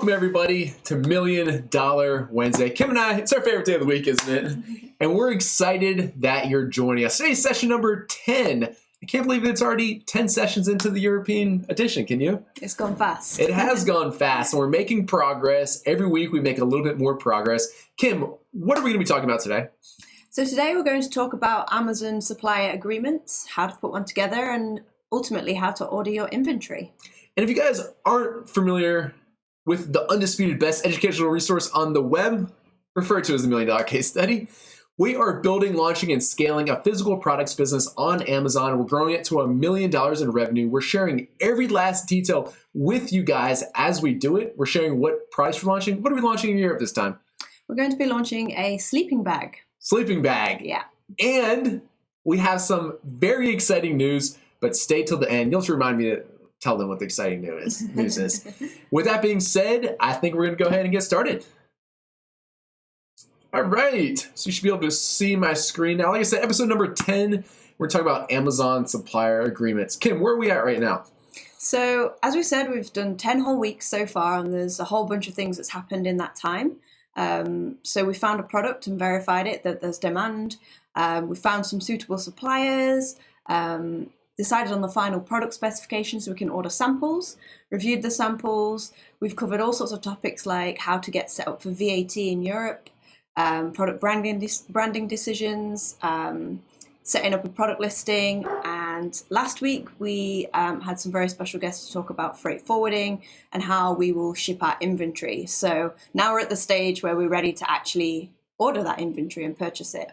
Welcome everybody to $1 Million Wednesday. Kym and I, it's our favorite day of the week, isn't it? And we're excited that you're joining us. Today's session number 10. I can't believe it's already 10 sessions into the European edition, can you? It's gone fast. It has gone fast, and we're making progress. Every week we make a little bit more progress. Kym, what are we going to be talking about today? So today we're going to talk about Amazon supplier agreements, how to put one together, and ultimately how to order your inventory. And if you guys aren't familiar with the undisputed best educational resource on the web, referred to as the $1 Million Case Study, we are building, launching, and scaling a physical products business on Amazon. We're growing it to $1 million in revenue. We're sharing every last detail with you guys as we do it. We're sharing what products we're launching. What are we launching in Europe this time? We're going to be launching a sleeping bag. Sleeping bag. Yeah. And we have some very exciting news, but stay till the end. You'll have to remind me to tell them what the exciting news is. With that being said, I think we're going to go ahead and get started. All right, so you should be able to see my screen now. Like I said, episode number 10, we're talking about Amazon supplier agreements. Kym, where are we at right now? So as we said, we've done 10 whole weeks so far, and there's a whole bunch of things that's happened in that time. So we found a product and verified it, that there's demand. We found some suitable suppliers, decided on the final product specifications so we can order samples, reviewed the samples. We've covered all sorts of topics like how to get set up for VAT in Europe, product branding decisions, setting up a product listing. And last week we had some very special guests to talk about freight forwarding and how we will ship our inventory. So now we're at the stage where we're ready to actually order that inventory and purchase it.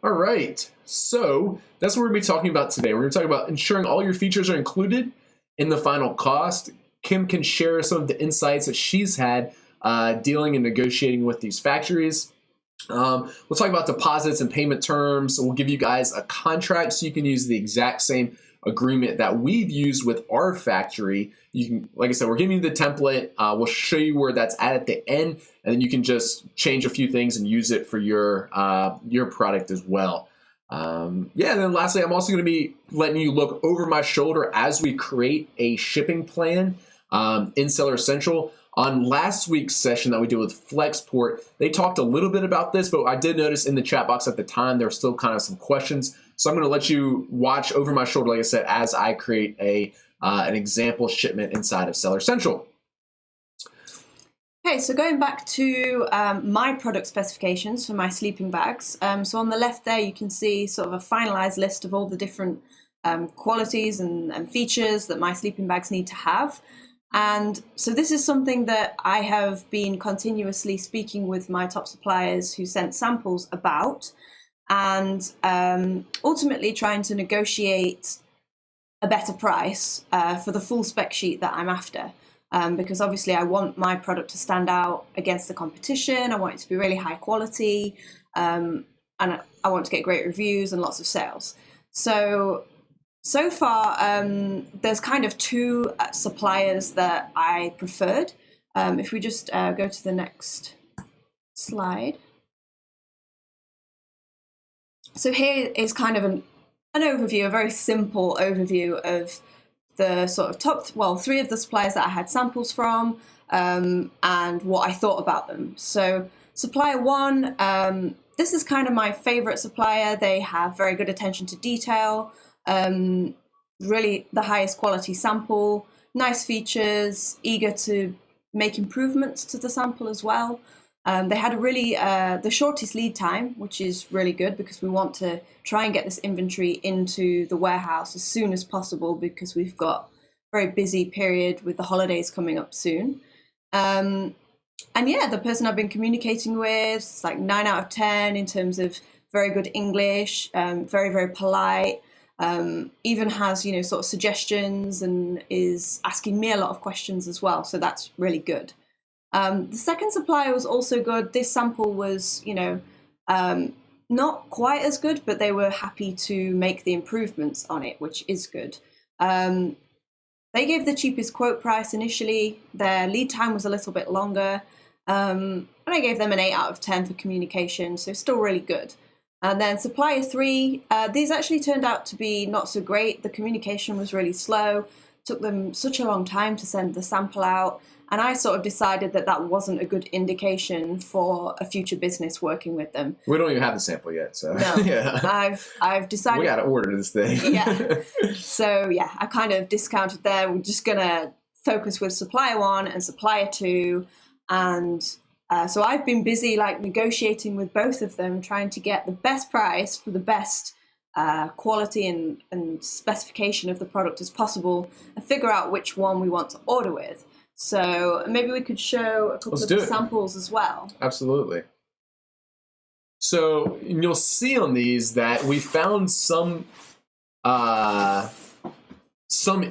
All right, so that's what we're going to be talking about today. We're going to talk about ensuring all your features are included in the final cost. Kym can share some of the insights that she's had dealing and negotiating with these factories. We'll talk about deposits and payment terms. We'll give you guys a contract so you can use the exact same agreement that we've used with our factory. You can, like I said, we're giving you the template. We'll show you where that's at the end, and then you can just change a few things and use it for your product as well. And then lastly, I'm also going to be letting you look over my shoulder as we create a shipping plan in Seller Central. On last week's session that we did with Flexport, they talked a little bit about this, but I did notice in the chat box at the time there were still kind of some questions. So I'm going to let you watch over my shoulder, like I said, as I create an example shipment inside of Seller Central. Okay, so going back to my product specifications for my sleeping bags. So on the left there, you can see sort of a finalized list of all the different qualities and features that my sleeping bags need to have. And so this is something that I have been continuously speaking with my top suppliers who sent samples about, and ultimately trying to negotiate a better price for the full spec sheet that I'm after. Because obviously I want my product to stand out against the competition. I want it to be really high quality, and I want to get great reviews and lots of sales. So far, there's kind of two suppliers that I preferred. If we just go to the next slide. So here is kind of an overview, a very simple overview of the sort of top, three of the suppliers that I had samples from, and what I thought about them. So supplier one, this is kind of my favorite supplier. They have very good attention to detail. Really the highest quality sample, nice features, eager to make improvements to the sample as well. They had a really the shortest lead time, which is really good because we want to try and get this inventory into the warehouse as soon as possible because we've got a very busy period with the holidays coming up soon. And yeah, the person I've been communicating with, it's like 9 out of 10 in terms of very good English, very, very polite. Even has, sort of suggestions and is asking me a lot of questions as well. So that's really good. The second supplier was also good. This sample was, not quite as good, but they were happy to make the improvements on it, which is good. They gave the cheapest quote price initially. Their lead time was a little bit longer. And I gave them an 8 out of 10 for communication. So still really good. And then supplier 3, these actually turned out to be not so great. The communication was really slow. took them such a long time to send the sample out. And I sort of decided that that wasn't a good indication for a future business working with them. We don't even have the sample yet, so no, yeah. I've decided We got to order this thing. yeah. So yeah, I kind of discounted there. We're just gonna focus with Supplier 1 and Supplier 2, and so I've been busy like negotiating with both of them, trying to get the best price for the best quality and specification of the product as possible, and figure out which one we want to order with. So maybe we could show a couple of the samples as well. Absolutely. So you'll see on these that we found some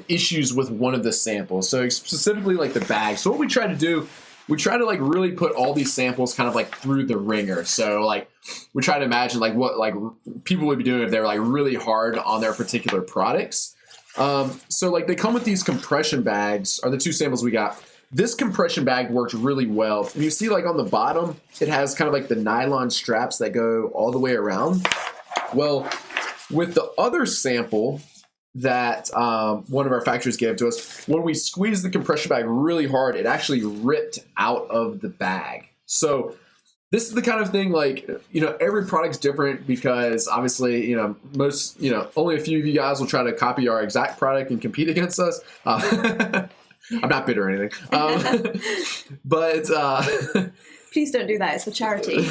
issues with one of the samples. So specifically like the bag. So what we try to do, we try to like really put all these samples kind of like through the ringer. So like we try to imagine like what like people would be doing if they're like really hard on their particular products. So like they come with these compression bags, are the two samples we got. This compression bag worked really well. And you see like on the bottom, it has kind of like the nylon straps that go all the way around. Well, with the other sample that one of our factories gave to us, when we squeezed the compression bag really hard, it actually ripped out of the bag. So this is the kind of thing like, every product's different because obviously, most, only a few of you guys will try to copy our exact product and compete against us. I'm not bitter or anything. But please don't do that. It's for charity.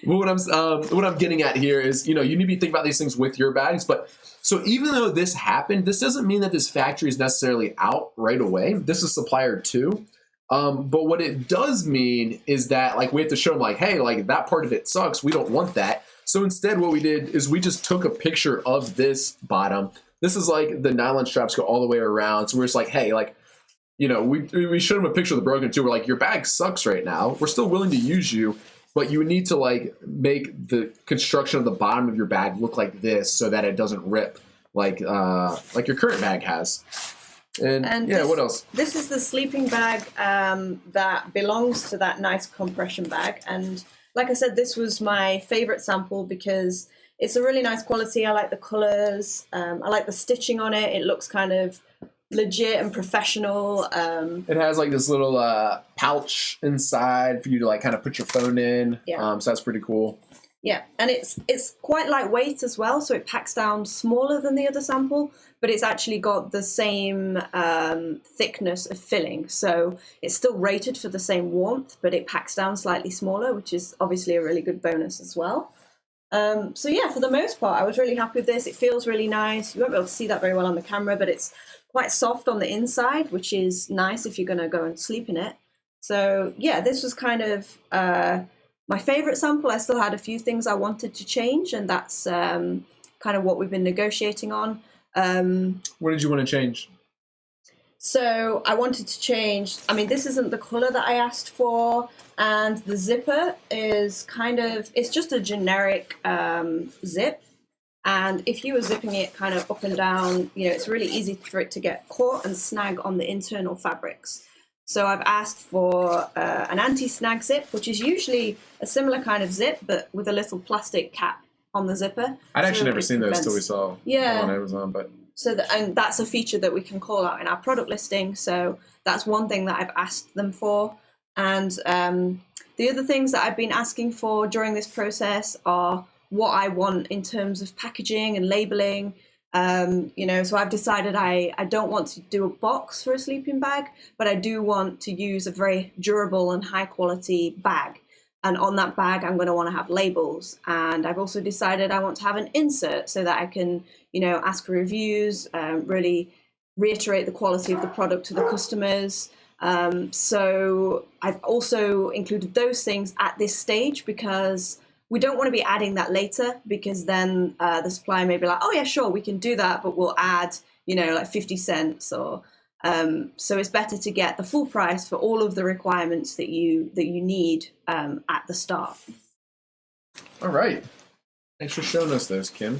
Well, what I'm getting at here is, you need to be thinking about these things with your bags. But so even though this happened, this doesn't mean that this factory is necessarily out right away. This is Supplier 2. But what it does mean is that like we have to show them like, hey, like that part of it sucks. We don't want that. So instead what we did is we just took a picture of this bottom. This is like the nylon straps go all the way around. So we're just like, hey, like, we showed them a picture of the broken too. We're like, your bag sucks right now. We're still willing to use you, but you need to like make the construction of the bottom of your bag look like this so that it doesn't rip like your current bag has. And yeah, what else? This is the sleeping bag that belongs to that nice compression bag. And like I said, this was my favorite sample because it's a really nice quality. I like the colors. I like the stitching on it. It looks kind of legit and professional. It has like this little pouch inside for you to like kind of put your phone in. Yeah. So that's pretty cool. Yeah, and it's quite lightweight as well, so it packs down smaller than the other sample, but it's actually got the same thickness of filling. So it's still rated for the same warmth, but it packs down slightly smaller, which is obviously a really good bonus as well. So yeah, for the most part, I was really happy with this. It feels really nice. You won't be able to see that very well on the camera, but it's quite soft on the inside, which is nice if you're going to go and sleep in it. So yeah, this was kind of my favorite sample. I still had a few things I wanted to change, and that's kind of what we've been negotiating on. What did you want to change? So I wanted to change, this isn't the color that I asked for, and the zipper is it's just a generic zip. And if you were zipping it kind of up and down, it's really easy for it to get caught and snag on the internal fabrics. So I've asked for an anti-snag zip, which is usually a similar kind of zip, but with a little plastic cap on the zipper. I'd actually never seen those till we saw on Amazon, but and that's a feature that we can call out in our product listing. So that's one thing that I've asked them for. And the other things that I've been asking for during this process are what I want in terms of packaging and labeling. So I've decided I don't want to do a box for a sleeping bag, but I do want to use a very durable and high quality bag. And on that bag, I'm going to want to have labels. And I've also decided I want to have an insert so that I can, ask for reviews, really reiterate the quality of the product to the customers. So I've also included those things at this stage because we don't want to be adding that later, because then the supplier may be like, oh yeah, sure, we can do that, but we'll add, like 50 cents or so it's better to get the full price for all of the requirements that you need at the start. All right. Thanks for showing us those, Kym.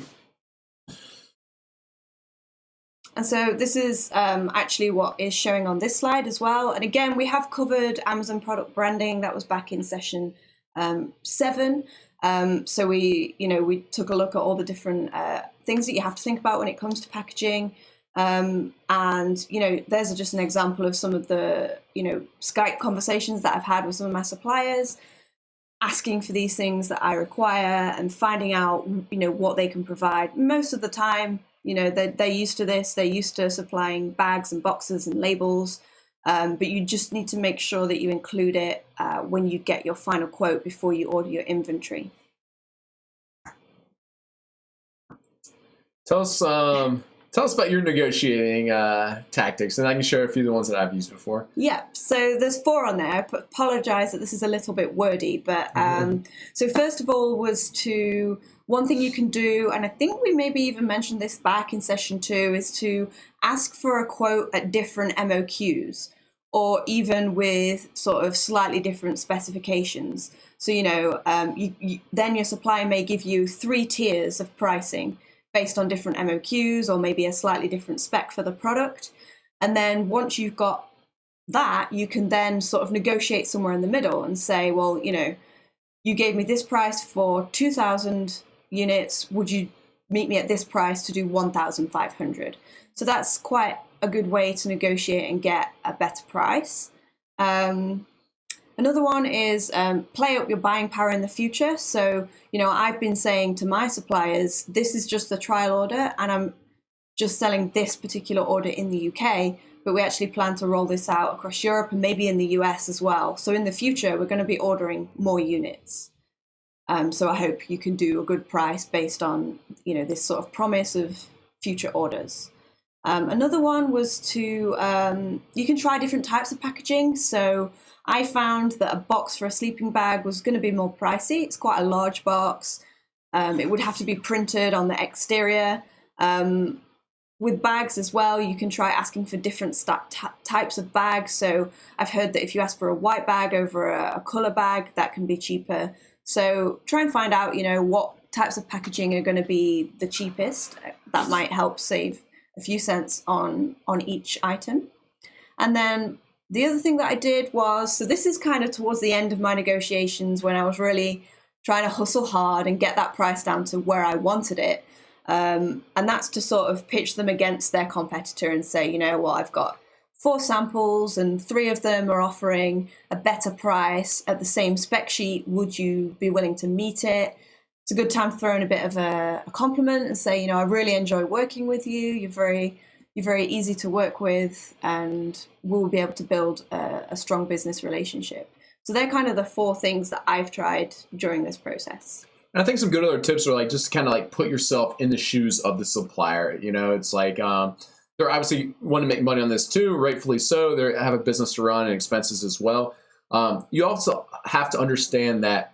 And so this is actually what is showing on this slide as well. And again, we have covered Amazon product branding. That was back in session 7. So we took a look at all the different things that you have to think about when it comes to packaging. And, you know, there's just an example of some of the, you know, Skype conversations that I've had with some of my suppliers, asking for these things that I require and finding out, you know, what they can provide. Most of the time, you know, they're used to this. They're used to supplying bags and boxes and labels. But you just need to make sure that you include it when you get your final quote before you order your inventory. Tell us about your negotiating tactics, and I can share a few of the ones that I've used before. Yeah, so there's 4 on there. I apologize that this is a little bit wordy, but so first of all one thing you can do, and I think we maybe even mentioned this back in session 2, is to ask for a quote at different MOQs, or even with sort of slightly different specifications. So, you know, then your supplier may give you 3 tiers of pricing based on different MOQs, or maybe a slightly different spec for the product. And then once you've got that, you can then sort of negotiate somewhere in the middle and say, well, you know, you gave me this price for 2,000 units. Would you meet me at this price to do 1,500? So that's quite a good way to negotiate and get a better price. Another one is play up your buying power in the future. So, you know, I've been saying to my suppliers, this is just a trial order and I'm just selling this particular order in the UK, but we actually plan to roll this out across Europe and maybe in the US as well. So in the future, we're going to be ordering more units. So I hope you can do a good price based on, you know, this sort of promise of future orders. Another one was you can try different types of packaging. So I found that a box for a sleeping bag was going to be more pricey. It's quite a large box. It would have to be printed on the exterior. With bags as well, you can try asking for different types of bags. So I've heard that if you ask for a white bag over a colour bag, that can be cheaper. So try and find out, you know, what types of packaging are going to be the cheapest. That might help save a few cents on each item. And then the other thing that I did was, so this is kind of towards the end of my negotiations when I was really trying to hustle hard and get that price down to where I wanted it. And that's to sort of pitch them against their competitor and say, you know, well, I've got 4 samples and 3 of them are offering a better price at the same spec sheet. Would you be willing to meet it? It's a good time to throw in a bit of a compliment and say, you know, I really enjoy working with you. You're very easy to work with, and we'll be able to build a strong business relationship. So they're kind of the 4 things that I've tried during this process. And I think some good other tips are like just kind of like put yourself in the shoes of the supplier. You know, it's like they're obviously want to make money on this too, rightfully so. They have a business to run and expenses as well. You also have to understand that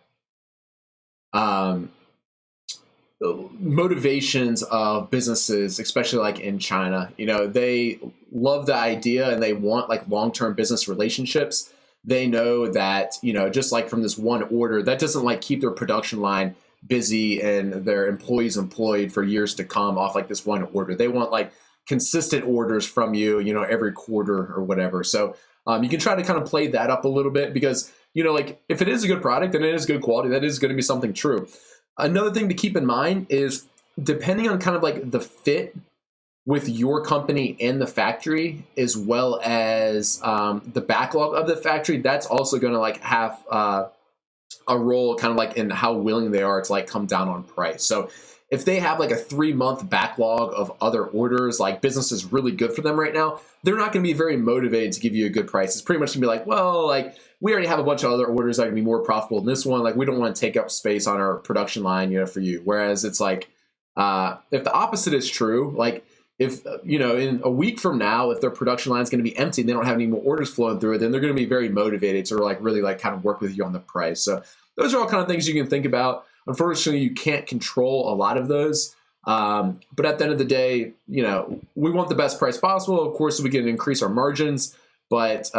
motivations of businesses, especially like in China, you know, they love the idea and they want like long-term business relationships. They know that, you know, just like from this one order, that doesn't like keep their production line busy and their employees employed for years to come off like this one order. They want like consistent orders from you, you know, every quarter or whatever. So you can try to kind of play that up a little bit because, you know, like if it is a good product and it is good quality, that is going to be something true. Another thing to keep in mind is depending on kind of like the fit with your company and the factory, as well as the backlog of the factory, that's also going to like have a role kind of like in how willing they are to like come down on price. So if they have like a 3-month backlog of other orders, like business is really good for them right now, they're not going to be very motivated to give you a good price. It's pretty much going to be like, well, like we already have a bunch of other orders that are going to be more profitable than this one. Like we don't want to take up space on our production line, you know, for you. Whereas it's like, if the opposite is true, like if, you know, in a week from now, if their production line is going to be empty and they don't have any more orders flowing through it, then they're going to be very motivated to like really like kind of work with you on the price. So those are all kind of things you can think about. Unfortunately, you can't control a lot of those. But at the end of the day, you know, we want the best price possible. Of course, we can increase our margins, but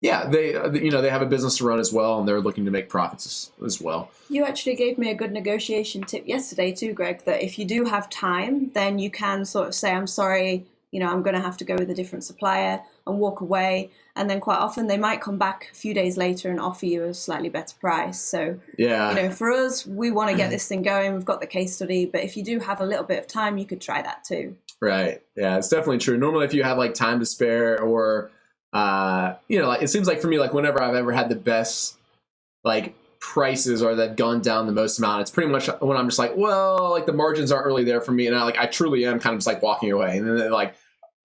yeah, they have a business to run as well, and they're looking to make profits as well. You actually gave me a good negotiation tip yesterday too, Greg, that if you do have time, then you can sort of say, I'm sorry, you know, I'm going to have to go with a different supplier and walk away. And then quite often they might come back a few days later and offer you a slightly better price. So, yeah, you know, for us, we want to get this thing going. We've got the case study, but if you do have a little bit of time, you could try that too. Right. Yeah, it's definitely true. Normally, if you have like time to spare, or like it seems like for me, like whenever I've ever had the best like prices or that gone down the most amount, it's pretty much when I'm just like, well, like the margins aren't really there for me, and I truly am kind of just like walking away, and then they're like,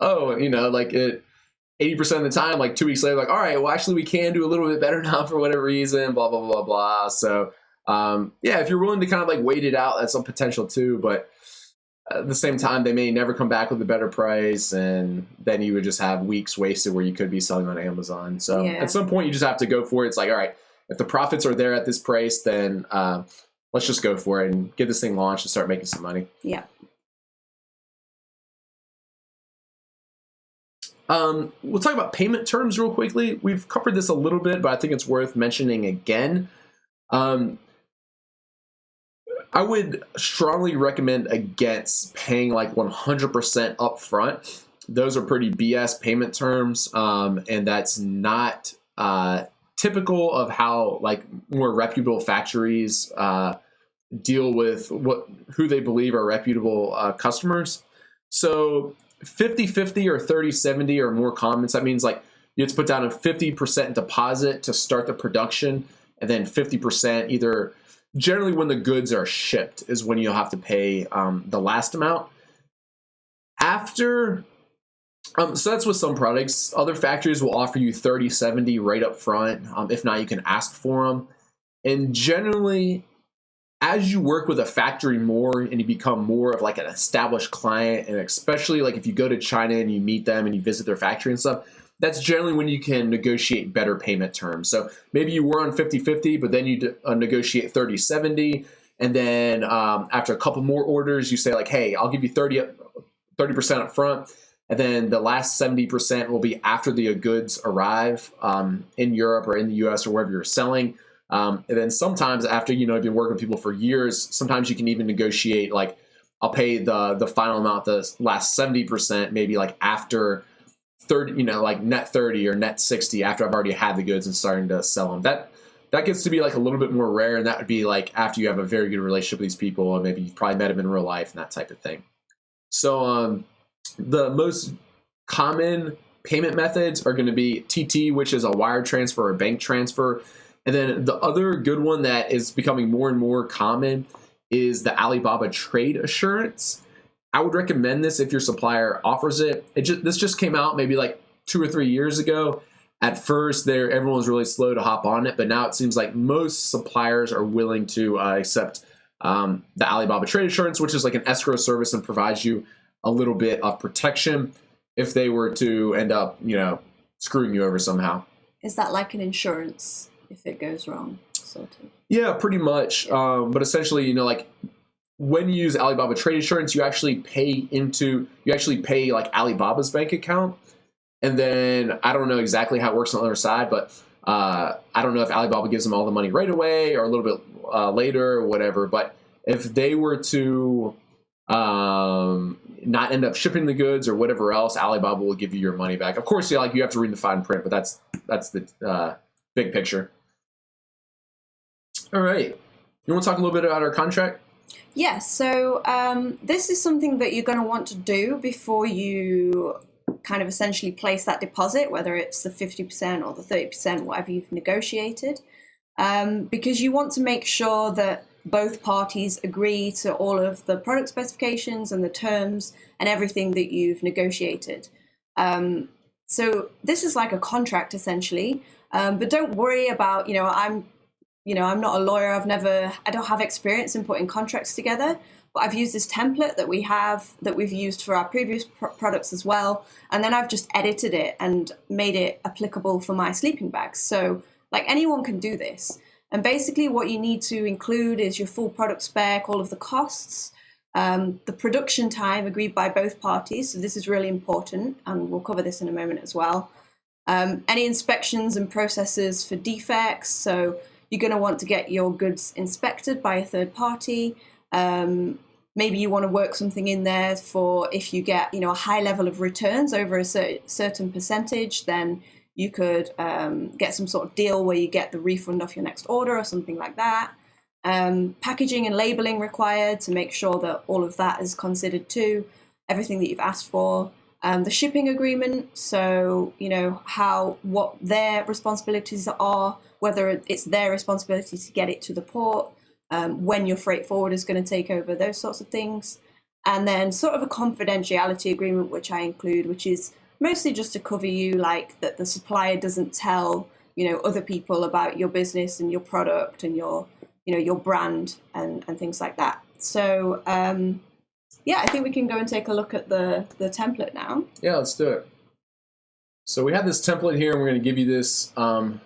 oh, like it 80% of the time, like 2 weeks later, like, all right, well, actually we can do a little bit better now for whatever reason, blah blah blah blah. So yeah, if you're willing to kind of like wait it out, that's some potential too, but at the same time, they may never come back with a better price, and then you would just have weeks wasted where you could be selling on Amazon. So Yeah. at some point, you just have to go for it. It's like, all right, if the profits are there at this price, then let's just go for it and get this thing launched and start making some money. Yeah. We'll talk about payment terms real quickly. We've covered this a little bit, but I think it's worth mentioning again. I would strongly recommend against paying like 100% upfront. Those are pretty BS payment terms, and that's not typical of how like more reputable factories deal with who they believe are reputable customers. So 50-50 or 30-70 are more common. So that means like you have to put down a 50% deposit to start the production, and then 50% either. Generally, when the goods are shipped is when you'll have to pay the last amount. After, so that's with some products. Other factories will offer you 30-70 right up front. If not, you can ask for them. And generally, as you work with a factory more and you become more of like an established client, and especially like if you go to China and you meet them and you visit their factory and stuff, that's generally when you can negotiate better payment terms. So maybe you were on 50-50, but then you negotiate 30-70. And then after a couple more orders, you say like, hey, I'll give you 30% up front. And then the last 70% will be after the goods arrive in Europe or in the US or wherever you're selling. And then sometimes after, you've been working with people for years, sometimes you can even negotiate like, I'll pay the final amount, the last 70%, maybe like after 30, like net 30 or net 60 after I've already had the goods and starting to sell them. That gets to be like a little bit more rare, and that would be like after you have a very good relationship with these people, and maybe you've probably met them in real life and that type of thing. So the most common payment methods are going to be TT, which is a wire transfer or bank transfer. And then the other good one that is becoming more and more common is the Alibaba Trade Assurance. I would recommend this if your supplier offers it. This just came out maybe like 2 or 3 years ago. At first, everyone was really slow to hop on it, but now it seems like most suppliers are willing to accept the Alibaba Trade Assurance, which is like an escrow service and provides you a little bit of protection if they were to end up, screwing you over somehow. Is that like an insurance if it goes wrong, sort of? Yeah, pretty much. But essentially, like, when you use Alibaba Trade Assurance, you actually pay like Alibaba's bank account. And then I don't know exactly how it works on the other side, but I don't know if Alibaba gives them all the money right away or a little bit later or whatever. But if they were to not end up shipping the goods or whatever else, Alibaba will give you your money back. Of course, you have to read the fine print, but that's the big picture. All right. You want to talk a little bit about our contract? Yes, so this is something that you're going to want to do before you kind of essentially place that deposit, whether it's the 50% or the 30%, whatever you've negotiated, because you want to make sure that both parties agree to all of the product specifications and the terms and everything that you've negotiated. So this is like a contract essentially, but don't worry about, I'm not a lawyer. I don't have experience in putting contracts together, but I've used this template that we've used for our previous products as well. And then I've just edited it and made it applicable for my sleeping bags. So like anyone can do this. And basically what you need to include is your full product spec, all of the costs, the production time agreed by both parties. So this is really important, and we'll cover this in a moment as well. Any inspections and processes for defects. So you're going to want to get your goods inspected by a third party. Maybe you want to work something in there for if you get, a high level of returns over a certain percentage, then you could get some sort of deal where you get the refund off your next order or something like that. Packaging and labeling required to make sure that all of that is considered too. everything that you've asked for. The shipping agreement, so what their responsibilities are, whether it's their responsibility to get it to the port, when your freight forwarder is going to take over, those sorts of things. And then sort of a confidentiality agreement, which I include, which is mostly just to cover you, like that the supplier doesn't tell other people about your business and your product and your brand and things like that. So yeah, I think we can go and take a look at the template now. Yeah, let's do it. So we have this template here, and we're going to give you this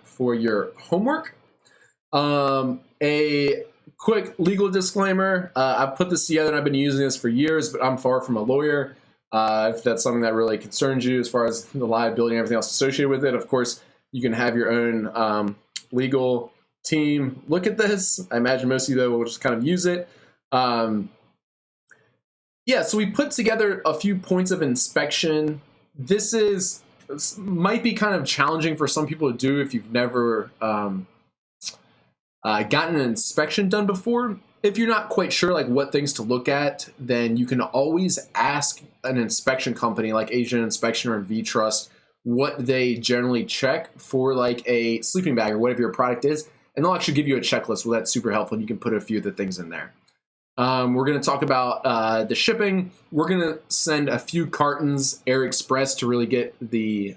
for your homework. A quick legal disclaimer. I've put this together, and I've been using this for years, but I'm far from a lawyer. If that's something that really concerns you as far as the liability and everything else associated with it, of course, you can have your own legal team look at this. I imagine most of you, though, will just kind of use it. Yeah, so we put together a few points of inspection. This might be kind of challenging for some people to do if you've never gotten an inspection done before. If you're not quite sure like what things to look at, then you can always ask an inspection company like Asian Inspection or VTrust what they generally check for like a sleeping bag or whatever your product is, and they'll actually give you a checklist. Well, that's super helpful, and you can put a few of the things in there. We're going to talk about the shipping. We're going to send a few cartons air express to really get the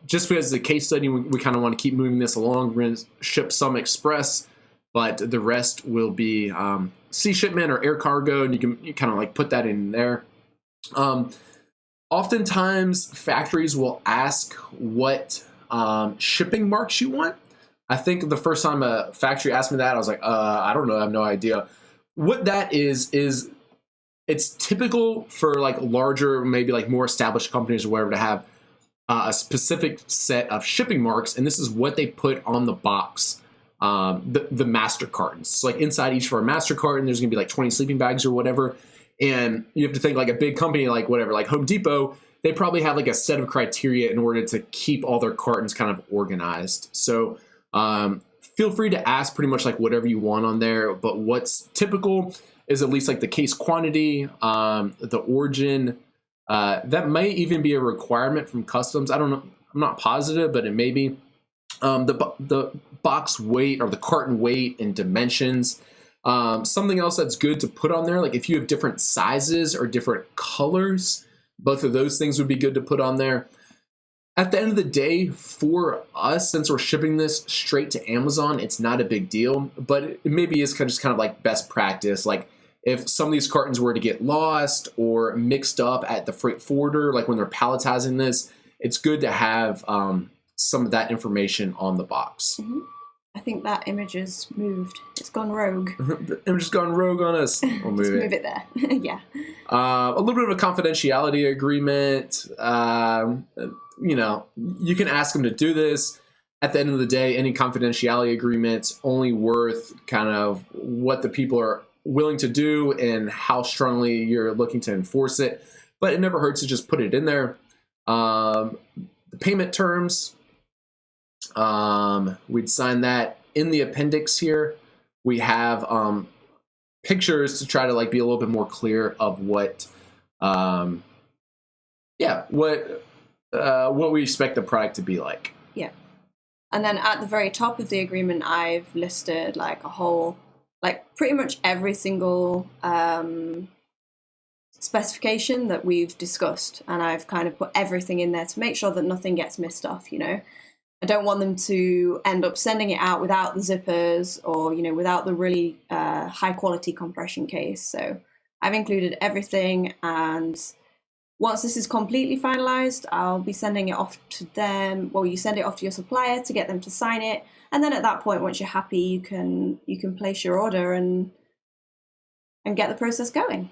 just because the case study, we kind of want to keep moving this along. We're going to ship some express, but the rest will be sea shipment or air cargo, and you kind of like put that in there. Oftentimes, factories will ask what shipping marks you want. I think the first time a factory asked me that, I was like, I don't know, I have no idea. What that is it's typical for like larger, maybe like more established companies or whatever to have a specific set of shipping marks, and this is what they put on the box, the master cartons. So like inside each of our master carton, there's gonna be like 20 sleeping bags or whatever, and you have to think like a big company like whatever, like Home Depot, they probably have like a set of criteria in order to keep all their cartons kind of organized. So feel free to ask pretty much like whatever you want on there, but what's typical is at least like the case quantity, the origin, that might even be a requirement from customs. I don't know, I'm not positive, but it may be. The box weight or the carton weight and dimensions. Something else that's good to put on there, like if you have different sizes or different colors, both of those things would be good to put on there. At the end of the day, for us, since we're shipping this straight to Amazon, it's not a big deal, but it maybe is just kind of like best practice. Like if some of these cartons were to get lost or mixed up at the freight forwarder, like when they're palletizing this, it's good to have some of that information on the box. Mm-hmm. I think that image has moved. It's gone rogue. The image has gone rogue on us. We'll move move it there. Yeah. A little bit of a confidentiality agreement. You can ask them to do this. At the end of the day, any confidentiality agreement's only worth kind of what the people are willing to do and how strongly you're looking to enforce it. But it never hurts to just put it in there. The payment terms, we'd sign that in the appendix here. We have pictures to try to like be a little bit more clear of what we expect the product to be like. Yeah. And then at the very top of the agreement, I've listed like a whole, like pretty much every single specification that we've discussed. And I've kind of put everything in there to make sure that nothing gets missed off, I don't want them to end up sending it out without the zippers or, without the really high quality compression case. So I've included everything, and once this is completely finalized, I'll be sending it off to them. Well, you send it off to your supplier to get them to sign it. And then at that point, once you're happy, you can place your order and get the process going.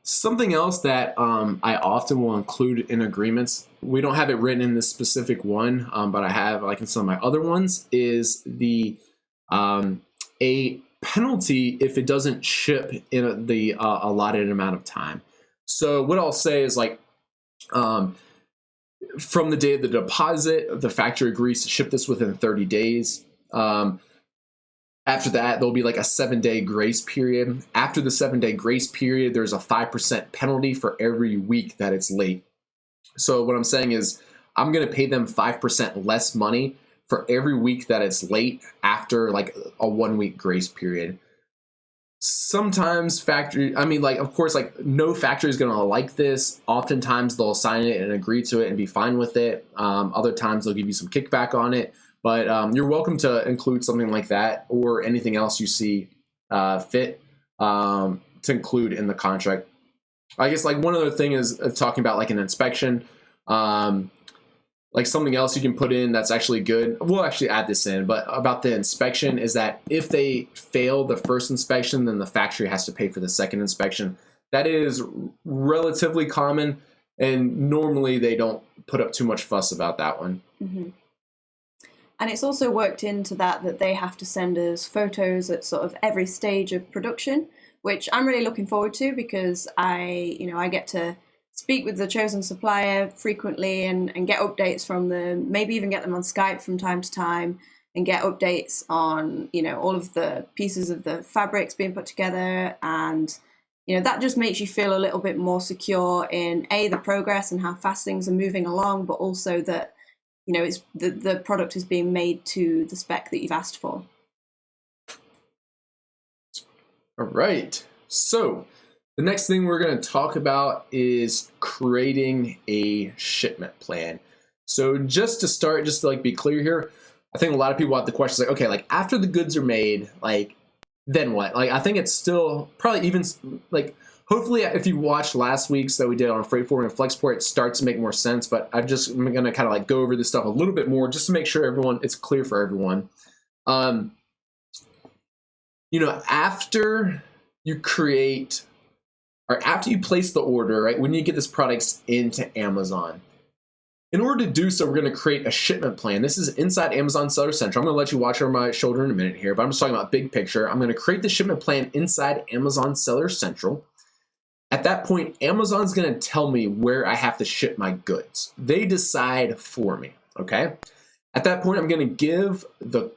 Something else that I often will include in agreements, we don't have it written in this specific one, but I have like in some of my other ones, is the a penalty if it doesn't ship in the allotted amount of time. So what I'll say is like from the day of the deposit, the factory agrees to ship this within 30 days. At After that, there'll be like a 7-day grace period. After the 7-day grace period, there's a 5% penalty for every week that it's late. So what I'm saying is I'm going to pay them 5% less money for every week that it's late after like a 1-week grace period. Sometimes factory, of course, like no factory is going to like this. Oftentimes they'll sign it and agree to it and be fine with it. Other times they'll give you some kickback on it. But you're welcome to include something like that or anything else you see fit to include in the contract. I guess like one other thing is talking about like an inspection. Like something else you can put in that's actually good. We'll actually add this in, but about the inspection is that if they fail the first inspection, then the factory has to pay for the second inspection. That is relatively common, and normally they don't put up too much fuss about that one. Mm-hmm. And it's also worked into that they have to send us photos at sort of every stage of production, which I'm really looking forward to because I get to speak with the chosen supplier frequently and get updates from them, maybe even get them on Skype from time to time and get updates on, all of the pieces of the fabrics being put together. And, that just makes you feel a little bit more secure in the progress and how fast things are moving along, but also that it's the product is being made to the spec that you've asked for. All right. So the next thing we're going to talk about is creating a shipment plan. So just to start, just to like be clear here, I think a lot of people have the questions like, okay, like after the goods are made, like then what? Like I think it's still probably even like hopefully, if you watched last week's that we did on freight forwarding and Flexport, it starts to make more sense. But I'm going to kind of like go over this stuff a little bit more just to make sure it's clear for everyone. After you create or after you place the order, right, when you get this product into Amazon, in order to do so, we're going to create a shipment plan. This is inside Amazon Seller Central. I'm going to let you watch over my shoulder in a minute here, but I'm just talking about big picture. I'm going to create the shipment plan inside Amazon Seller Central. At that point, Amazon's going to tell me where I have to ship my goods. They decide for me, okay? At that point, I'm going to give the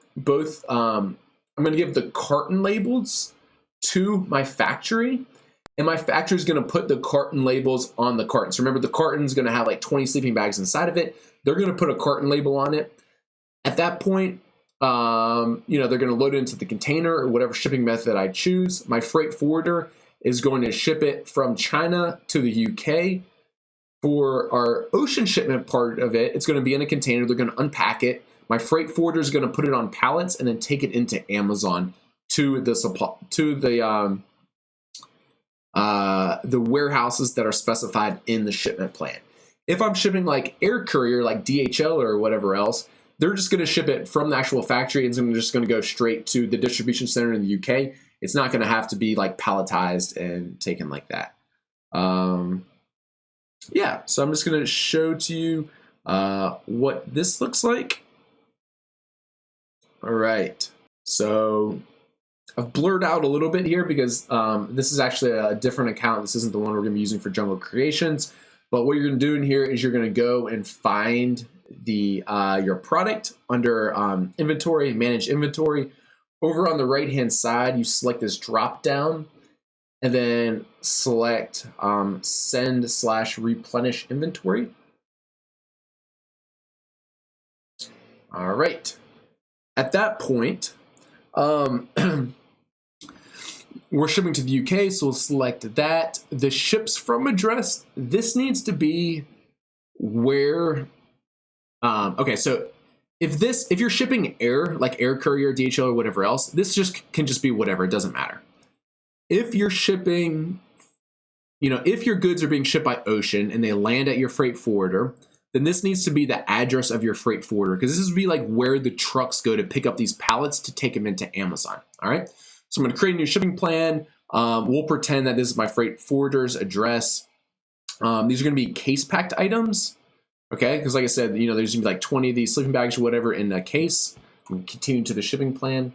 carton labels to my factory, and my factory is going to put the carton labels on the carton. So remember, the carton's going to have like 20 sleeping bags inside of it. They're going to put a carton label on it. At that point, they're going to load it into the container or whatever shipping method I choose. My freight forwarder is going to ship it from China to the UK. For our ocean shipment part of it, it's going to be in a container. They're going to unpack it. My freight forwarder is going to put it on pallets and then take it into Amazon to the warehouses that are specified in the shipment plan. If I'm shipping like air courier, like DHL or whatever else, they're just going to ship it from the actual factory and it's just going to go straight to the distribution center in the UK. It's not going to have to be like palletized and taken like that. So I'm just going to show to you what this looks like. All right. So I've blurred out a little bit here because this is actually a different account. This isn't the one we're going to be using for Jungle Creations. But what you're going to do in here is you're going to go and find your product under inventory, manage inventory. Over on the right-hand side, you select this drop down and then select send/replenish inventory. All right. At that point, we're shipping to the UK, so we'll select that. The ships from address, this needs to be where, so if you're shipping air, like air courier, DHL, or whatever else, this can just be whatever, it doesn't matter. If you're shipping, if your goods are being shipped by ocean and they land at your freight forwarder, then this needs to be the address of your freight forwarder, because this would be like where the trucks go to pick up these pallets to take them into Amazon. All right. So I'm going to create a new shipping plan. We'll pretend that this is my freight forwarder's address. These are going to be case packed items. Okay. Because like I said, there's going to be like 20 of these sleeping bags or whatever in a case. We'll continue to the shipping plan.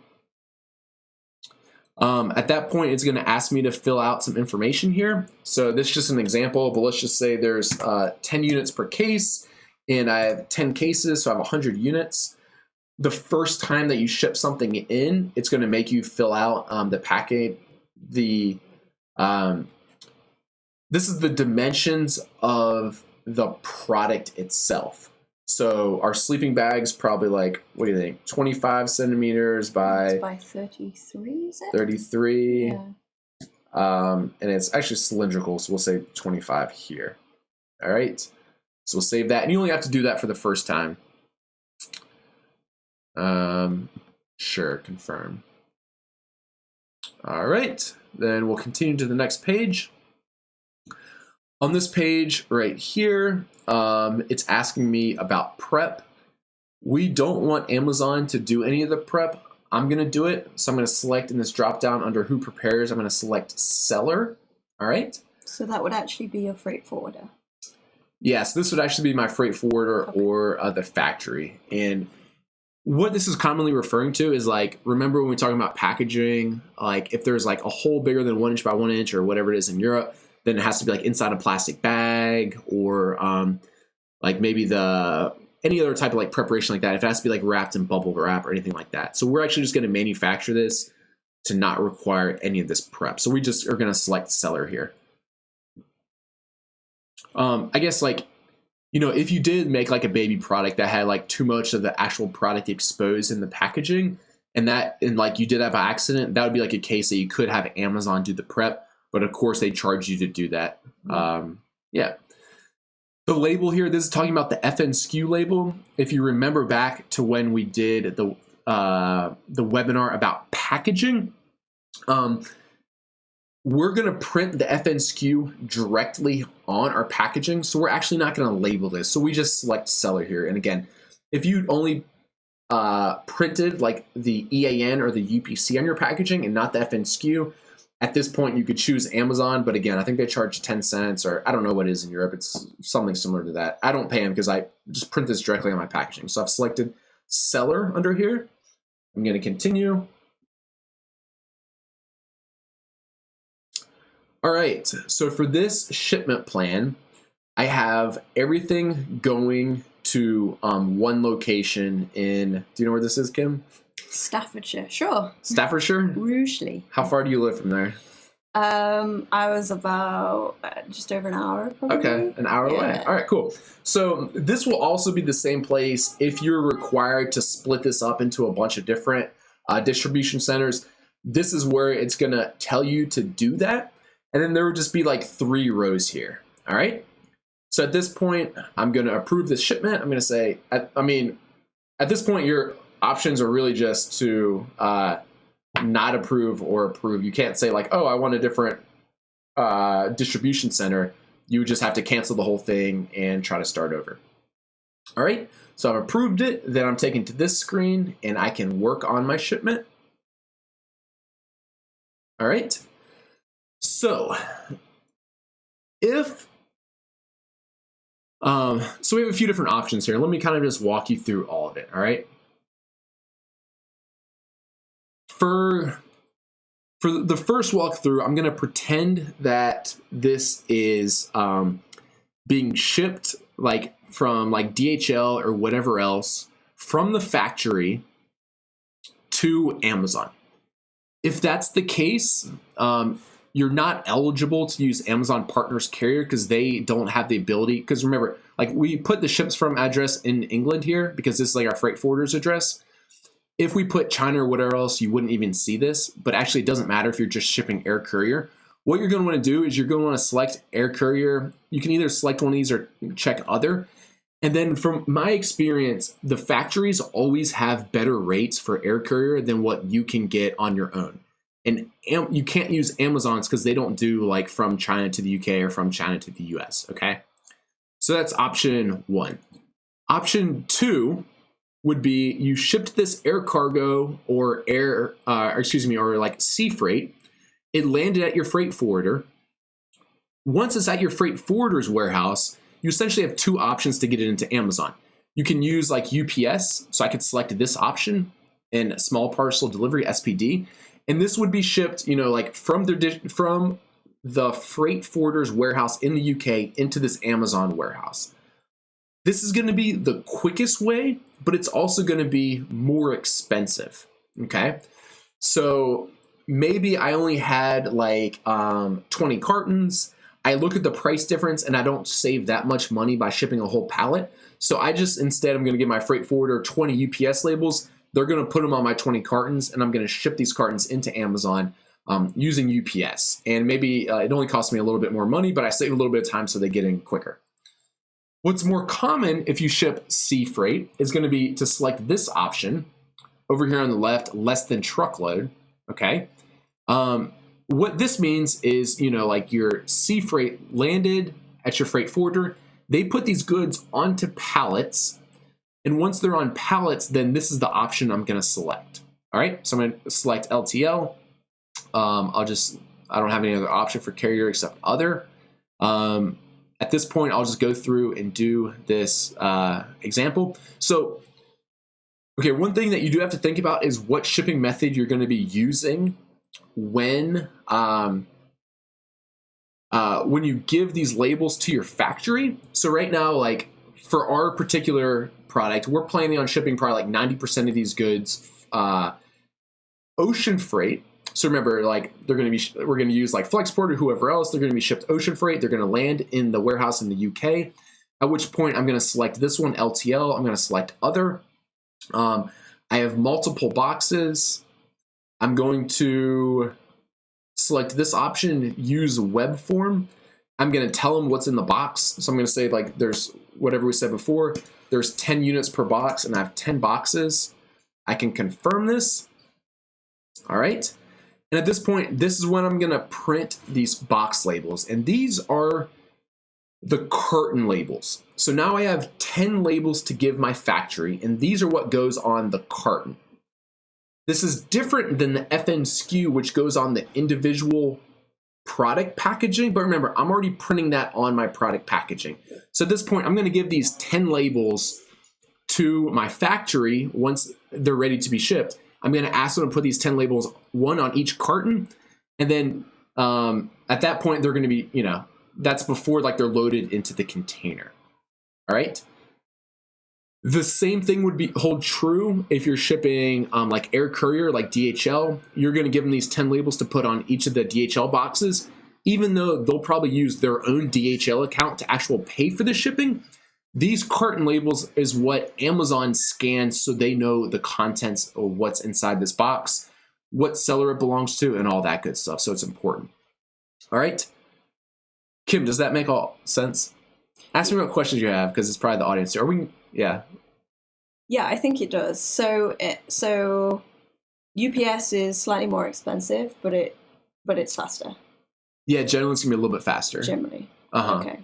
At that point, it's going to ask me to fill out some information here. So this is just an example, but let's just say there's 10 units per case, and I have 10 cases, so I have 100 units. the first time that you ship something in, it's going to make you fill out the packet. This is the dimensions of the product itself. So our sleeping bag's probably like, what do you think, 25 centimeters by 33, is it? 33. Yeah. And it's actually cylindrical, so we'll say 25 here. All right. So we'll save that. And you only have to do that for the first time. Sure, confirm. All right. Then we'll continue to the next page. On this page right here, it's asking me about prep. We don't want Amazon to do any of the prep. I'm going to do it. So I'm going to select in this drop down under who prepares. I'm going to select seller. All right. So that would actually be your freight forwarder. Yes, this would actually be my freight forwarder or the factory. And what this is commonly referring to is like, remember when we were talking about packaging, like if there's like a hole bigger than 1 inch by 1 inch or whatever it is in Europe, then it has to be like inside a plastic bag or like maybe any other type of like preparation like that. If it has to be like wrapped in bubble wrap or anything like that. So we're actually just going to manufacture this to not require any of this prep. So we just are going to select seller here. I guess like, if you did make like a baby product that had like too much of the actual product exposed in the packaging and like you did that by accident, that would be like a case that you could have Amazon do the prep, but of course they charge you to do that. Yeah. The label here, this is talking about the FNSKU label. If you remember back to when we did the webinar about packaging, we're going to print the FNSKU directly on our packaging. So we're actually not going to label this. So we just select seller here. And again, if you only printed like the EAN or the UPC on your packaging and not the FNSKU, at this point you could choose Amazon. But again, I think they charge 10 cents or I don't know what it is in Europe. It's something similar to that. I don't pay them because I just print this directly on my packaging. So I've selected seller under here. I'm going to continue. All right, so for this shipment plan, I have everything going to one location in, do you know where this is, Kym? Staffordshire, sure. Staffordshire? Rugeley. How far do you live from there? I was about just over an hour, probably. Okay, an hour away. All right, cool. So this will also be the same place if you're required to split this up into a bunch of different distribution centers. This is where it's going to tell you to do that. And then there would just be like 3 rows here. All right. So at this point, I'm going to approve this shipment. I'm going to say, at this point, your options are really just to not approve or approve. You can't say like, oh, I want a different distribution center. You would just have to cancel the whole thing and try to start over. All right. So I've approved it. Then I'm taken to this screen and I can work on my shipment. All right. So so we have a few different options here. Let me kind of just walk you through all of it. All right. For the first walkthrough, I'm going to pretend that this is being shipped like from like DHL or whatever else from the factory to Amazon. If that's the case, you're not eligible to use Amazon Partners Carrier because they don't have the ability. Because remember, like we put the ships from address in England here because this is like our freight forwarder's address. If we put China or whatever else, you wouldn't even see this. But actually, it doesn't matter if you're just shipping air courier. What you're going to want to do is you're going to want to select air courier. You can either select one of these or check other. And then from my experience, the factories always have better rates for air courier than what you can get on your own. And you can't use Amazon's because they don't do like from China to the UK or from China to the US, okay? So that's option 1. Option 2 would be you shipped this air cargo or or like sea freight. It landed at your freight forwarder. Once it's at your freight forwarder's warehouse, you essentially have 2 options to get it into Amazon. You can use like UPS, so I could select this option in small parcel delivery, SPD. And this would be shipped, like from the freight forwarder's warehouse in the UK into this Amazon warehouse. This is going to be the quickest way but it's also going to be more expensive. Okay. So maybe I only had like 20 cartons. I look at the price difference and I don't save that much money by shipping a whole pallet. So I just, instead, I'm going to give my freight forwarder 20 UPS labels. They're going to put them on my 20 cartons, and I'm going to ship these cartons into Amazon using UPS. And maybe it only costs me a little bit more money, but I save a little bit of time so they get in quicker. What's more common if you ship sea freight is going to be to select this option over here on the left, less than truckload. Okay. What this means is, like your sea freight landed at your freight forwarder, they put these goods onto pallets. And once they're on pallets, then this is the option I'm going to select. All right. So I'm going to select LTL. I don't have any other option for carrier except other. At this point, I'll just go through and do this example. So, okay, one thing that you do have to think about is what shipping method you're going to be using when you give these labels to your factory. So right now, like for our particular product, we're planning on shipping probably like 90% of these goods ocean freight. So remember, like we're going to use like Flexport or whoever else. They're going to be shipped ocean freight. They're going to land in the warehouse in the UK. At which point I'm going to select this one, LTL. I'm going to select other. I have multiple boxes. I'm going to select this option, use web form. I'm going to tell them what's in the box. So I'm going to say like there's whatever we said before. There's 10 units per box and I have 10 boxes. I can confirm this. All right. And at this point, this is when I'm going to print these box labels. And these are the carton labels. So now I have 10 labels to give my factory, and these are what goes on the carton. This is different than the FN SKU, which goes on the individual product packaging. But remember, I'm already printing that on my product packaging. So at this point, I'm going to give these 10 labels to my factory once they're ready to be shipped. I'm going to ask them to put these 10 labels, one on each carton. And then at that point, they're going to be, that's before like they're loaded into the container. All right. The same thing would hold true if you're shipping like air courier, like DHL. You're going to give them these 10 labels to put on each of the DHL boxes, even though they'll probably use their own DHL account to actually pay for the shipping. These carton labels is what Amazon scans so they know the contents of what's inside this box, what seller it belongs to, and all that good stuff. So it's important. All right. Kym, does that make all sense? Ask me what questions you have because it's probably the audience. Are we? Yeah. Yeah, I think it does. So UPS is slightly more expensive, but it's faster. Yeah, generally it's gonna be a little bit faster. Generally. Uh-huh. Okay.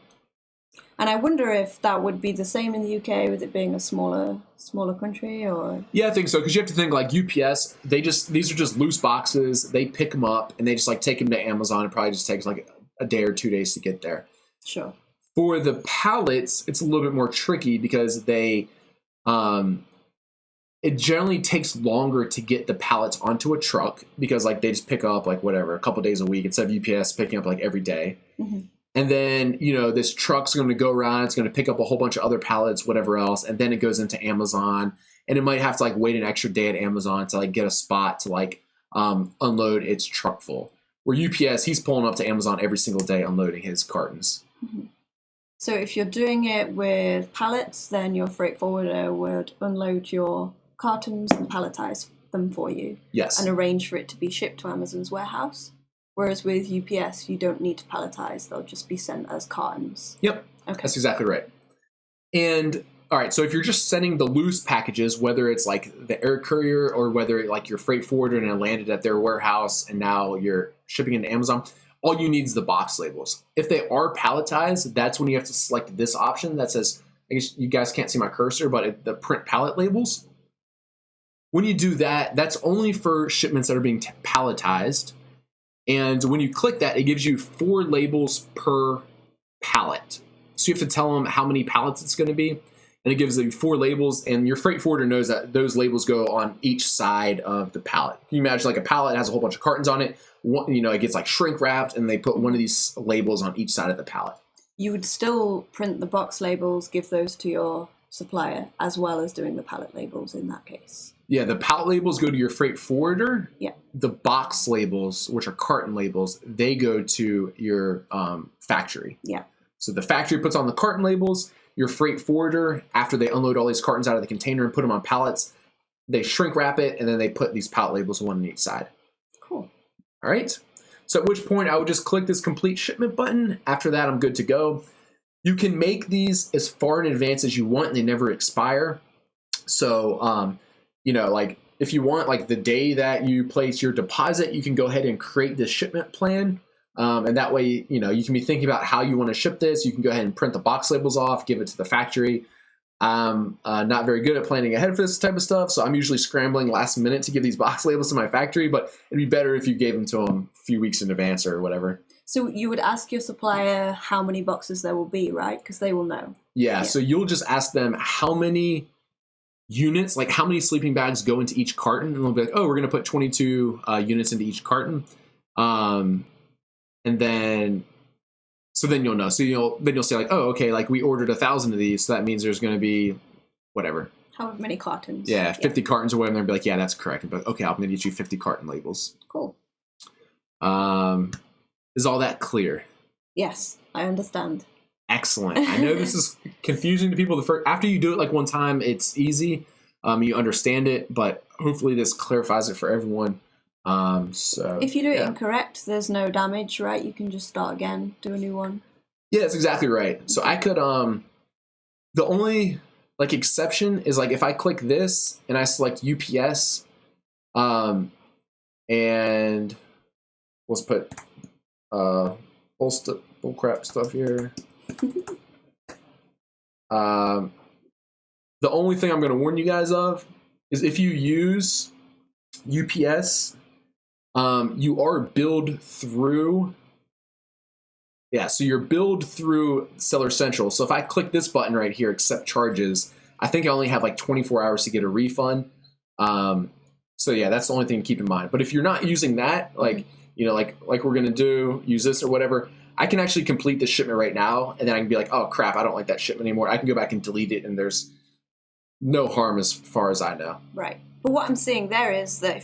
And I wonder if that would be the same in the UK with it being a smaller country, or. Yeah, I think so, because you have to think like UPS. These are just loose boxes. They pick them up and they just like take them to Amazon. It probably just takes like a day or 2 days to get there. Sure. For the pallets, it's a little bit more tricky because it generally takes longer to get the pallets onto a truck because like they just pick up like whatever a couple days a week instead of UPS picking up like every day. Mm-hmm. And then, this truck's going to go around, it's going to pick up a whole bunch of other pallets, whatever else, and then it goes into Amazon. And it might have to like wait an extra day at Amazon to like get a spot to like unload its truck full. Where UPS, he's pulling up to Amazon every single day unloading his cartons. Mm-hmm. So if you're doing it with pallets, then your freight forwarder would unload your cartons and palletize them for you. Yes. And arrange for it to be shipped to Amazon's warehouse. Whereas with UPS, you don't need to palletize. They'll just be sent as cartons. Yep. Okay. That's exactly right. And all right, so if you're just sending the loose packages, whether it's like the air courier or whether like your freight forwarder and it landed at their warehouse and now you're shipping into Amazon, all you need is the box labels. If they are palletized, that's when you have to select this option that says, I guess you guys can't see my cursor, but the print pallet labels. When you do that, that's only for shipments that are being palletized. And when you click that, it gives you 4 labels per pallet. So you have to tell them how many pallets it's going to be. And it gives you 4 labels, and your freight forwarder knows that those labels go on each side of the pallet. Can you imagine like a pallet has a whole bunch of cartons on it? It gets like shrink wrapped, and they put one of these labels on each side of the pallet. You would still print the box labels, give those to your supplier, as well as doing the pallet labels in that case. Yeah, the pallet labels go to your freight forwarder. Yeah. The box labels, which are carton labels, they go to your factory. Yeah. So the factory puts on the carton labels. Your freight forwarder, after they unload all these cartons out of the container and put them on pallets, they shrink wrap it, and then they put these pallet labels one on each side. Cool. All right. So at which point I would just click this complete shipment button. After that, I'm good to go. You can make these as far in advance as you want, and they never expire. So, like if you want, like the day that you place your deposit, you can go ahead and create this shipment plan. And that way, you can be thinking about how you want to ship this. You can go ahead and print the box labels off, give it to the factory. I'm not very good at planning ahead for this type of stuff, so I'm usually scrambling last minute to give these box labels to my factory, but it'd be better if you gave them to them a few weeks in advance or whatever. So you would ask your supplier how many boxes there will be, right? Because they will know. Yeah, so you'll just ask them how many units, like how many sleeping bags go into each carton, and they'll be like, oh, we're going to put 22 units into each carton. And then, so then you'll know. So you'll say like, oh, okay, like we ordered 1,000 of these, so that means there's going to be whatever. However many cartons. Yeah, 50 cartons or whatever. And they'll be like, yeah, that's correct. But okay, I'm going to get you 50 carton labels. Cool. Is all that clear? Yes, I understand. Excellent. I know this is confusing to people. After you do it like one time, it's easy. You understand it, but hopefully this clarifies it for everyone. So if you do it incorrect, there's no damage, right? You can just start again, do a new one. Yeah, that's exactly right. So I could the only like exception is like if I click this and I select UPS, and let's put bullcrap stuff here. The only thing I'm going to warn you guys of is if you use UPS, you are billed through. Yeah, so you're billed through Seller Central. So if I click this button right here, accept charges, I think I only have like 24 hours to get a refund. So yeah, that's the only thing to keep in mind. But if you're not using that, like like we're gonna do, use this or whatever, I can actually complete the shipment right now, and then I can be like, oh crap, I don't like that shipment anymore. I can go back and delete it, and there's no harm as far as I know. Right. But what I'm seeing there is that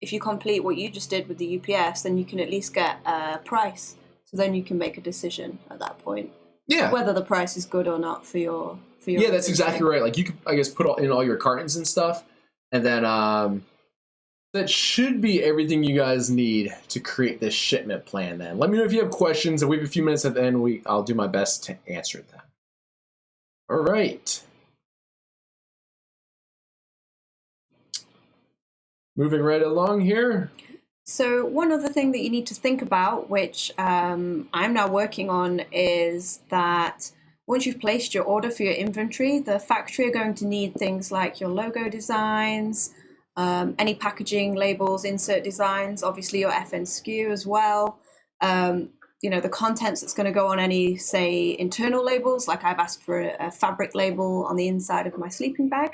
if you complete what you just did with the UPS, then you can at least get a price. So then you can make a decision at that point. Yeah. Whether the price is good or not for your Yeah, that's exactly right. Like you could, I guess, put in all your cartons and stuff, and then that should be everything you guys need to create this shipment plan. Then let me know if you have questions, and we have a few minutes at the end. I'll do my best to answer them. All right. Moving right along here. So one other thing that you need to think about, which I'm now working on, is that once you've placed your order for your inventory, the factory are going to need things like your logo designs, any packaging labels, insert designs, obviously your FN SKU as well. The contents that's going to go on any, say, internal labels, like I've asked for a fabric label on the inside of my sleeping bag.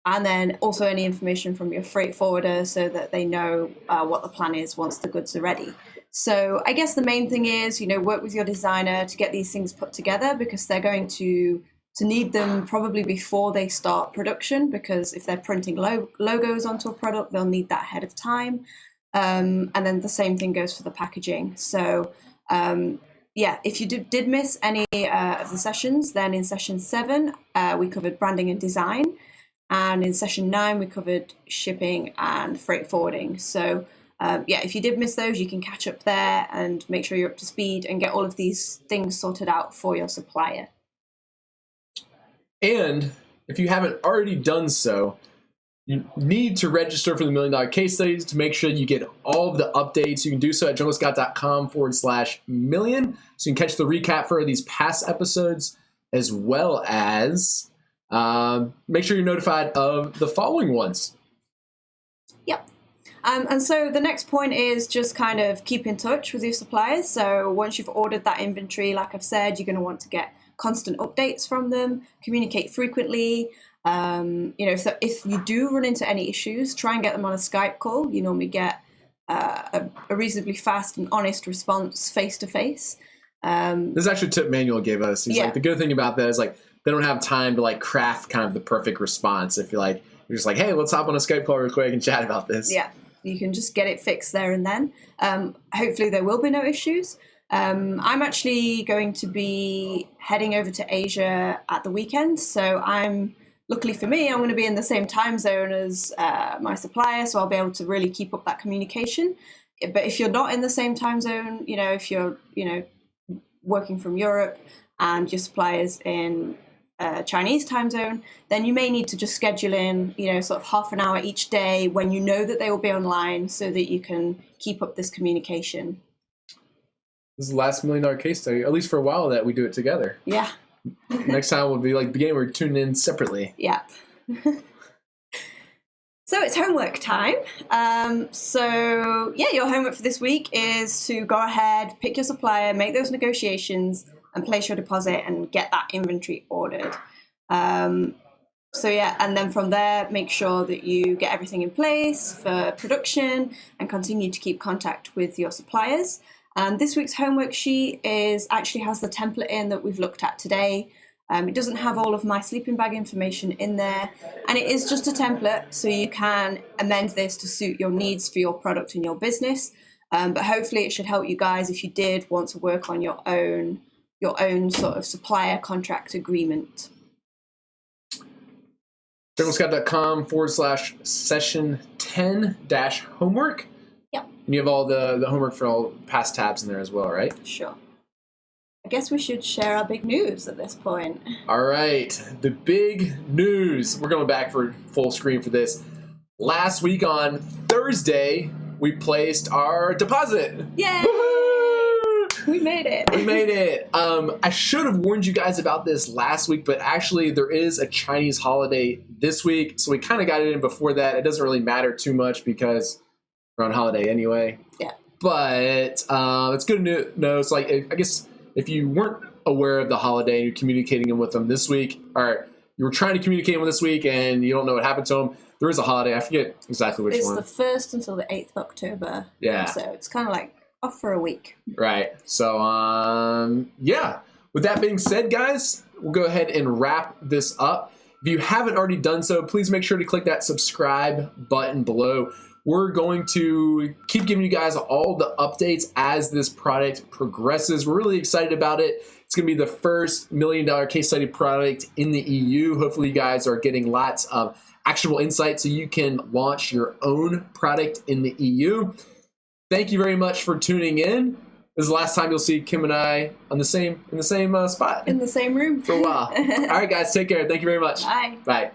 And then also any information from your freight forwarder so that they know what the plan is once the goods are ready. So I guess the main thing is, work with your designer to get these things put together, because they're going to need them probably before they start production, because if they're printing logos onto a product, they'll need that ahead of time. And then the same thing goes for the packaging. So if you did miss any of the sessions, then in session 7, we covered branding and design. And in session 9, we covered shipping and freight forwarding. So if you did miss those, you can catch up there and make sure you're up to speed and get all of these things sorted out for your supplier. And if you haven't already done so, you need to register for the $1 Million Case Studies to make sure you get all of the updates. You can do so at junglescott.com/million. So you can catch the recap for these past episodes, as well as make sure you're notified of the following ones. Yep. And so the next point is just kind of keep in touch with your suppliers. So once you've ordered that inventory, like I've said, you're going to want to get constant updates from them, communicate frequently. If you do run into any issues, try and get them on a Skype call. You normally get a reasonably fast and honest response face to face. This is actually a tip Manuel gave us. He's like, the good thing about that is like, they don't have time to like craft kind of the perfect response. If you're just like, hey, let's hop on a Skype call real quick and chat about this. Yeah, you can just get it fixed there and then. Hopefully there will be no issues. I'm actually going to be heading over to Asia at the weekend, so luckily for me, I'm going to be in the same time zone as my supplier, so I'll be able to really keep up that communication. But if you're not in the same time zone, if you're, working from Europe and your supplier's in Chinese time zone, then you may need to just schedule in, sort of half an hour each day when you know that they will be online so that you can keep up this communication. This is the last $1 million case study, at least for a while, that we do it together. Yeah. Next time will be like the beginning, we're tuning in separately. Yeah. So it's homework time. Your homework for this week is to go ahead, pick your supplier, make those negotiations, and place your deposit and get that inventory ordered. And then from there, make sure that you get everything in place for production and continue to keep contact with your suppliers. And this week's homework sheet actually has the template in that we've looked at today. It doesn't have all of my sleeping bag information in there, and it is just a template, so you can amend this to suit your needs for your product and your business. But hopefully it should help you guys if you did want to work on your own sort of supplier contract agreement. JungleScout.com/session 10-homework. Yep. And you have all the homework for all past tabs in there as well, right? Sure. I guess we should share our big news at this point. All right, the big news. We're going back for full screen for this. Last week on Thursday, we placed our deposit. Yay! Woo-hoo! We made it. We made it. I should have warned you guys about this last week, but actually there is a Chinese holiday this week, so we kind of got it in before that. It doesn't really matter too much because we're on holiday anyway. Yeah. But it's good to know. It's like, I guess, if you weren't aware of the holiday and you're communicating with them this week, or you were trying to communicate with them this week and you don't know what happened to them, there is a holiday. I forget exactly which one. It's the 1st until the 8th of October. Yeah. So it's kind of like off for a week. Right. So, with that being said, guys, we'll go ahead and wrap this up. If you haven't already done so, please make sure to click that subscribe button below. We're going to keep giving you guys all the updates as this product progresses. We're really excited about it. It's going to be the first $1 million case study product in the EU. Hopefully you guys are getting lots of actionable insights so you can launch your own product in the EU. Thank you very much for tuning in. This is the last time you'll see Kym and I in the same spot. In the same room. For a while. All right, guys, take care. Thank you very much. Bye. Bye.